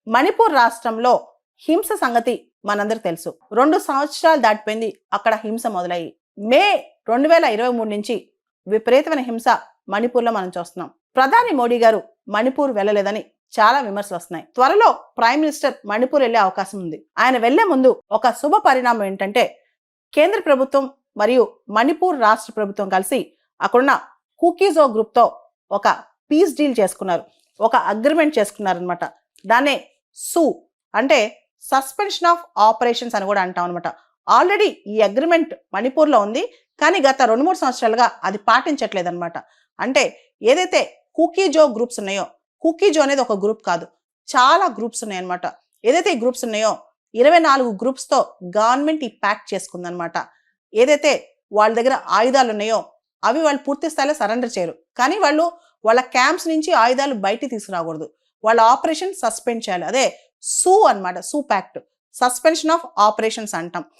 మణిపూర్ రాష్ట్రంలో హింస సంగతి మనందరికి తెలుసు. 2 సంవత్సరాలు దాటిపోయింది అక్కడ హింస మొదలయ్యి. మే 2023 నుంచి విపరీతమైన హింస మణిపూర్లో మనం చూస్తున్నాం. ప్రధాని మోడీ గారు మణిపూర్ వెళ్ళలేదని చాలా విమర్శలు వస్తున్నాయి. త్వరలో ప్రైమ్ మినిస్టర్ మణిపూర్ వెళ్లే అవకాశం ఉంది. ఆయన వెళ్లే ముందు ఒక శుభ పరిణామం ఏంటంటే కేంద్ర ప్రభుత్వం మరియు మణిపూర్ రాష్ట్ర ప్రభుత్వం కలిసి అక్కడున్న కుకీజో గ్రూప్తో ఒక పీస్ డీల్ చేసుకున్నారు, ఒక అగ్రిమెంట్ చేసుకున్నారు అనమాట. దాన్నే సు అంటే సస్పెన్షన్ ఆఫ్ ఆపరేషన్స్ అని కూడా అంటాం అనమాట. ఆల్రెడీ ఈ అగ్రిమెంట్ మణిపూర్లో ఉంది, కానీ గత 2-3 సంవత్సరాలుగా అది పాటించట్లేదు అనమాట. అంటే ఏదైతే కుకీజో గ్రూప్స్ ఉన్నాయో, కుకీజో అనేది ఒక గ్రూప్ కాదు, చాలా గ్రూప్స్ ఉన్నాయన్నమాట. ఏదైతే ఈ గ్రూప్స్ ఉన్నాయో 24 గ్రూప్స్తో గవర్నమెంట్ ఈ ప్యాక్ట్ చేసుకుందనమాట. ఏదైతే వాళ్ళ దగ్గర ఆయుధాలు ఉన్నాయో అవి వాళ్ళు పూర్తి స్థాయిలో సరెండర్ చేయరు, కానీ వాళ్ళు వాళ్ళ క్యాంప్స్ నుంచి ఆయుధాలు బయటికి తీసుకురాకూడదు, వాళ్ళ ఆపరేషన్ సస్పెండ్ చేయాలి. అదే సు అన్నమాట, సు ప్యాక్ట్, సస్పెన్షన్ ఆఫ్ ఆపరేషన్స్ అంటాం.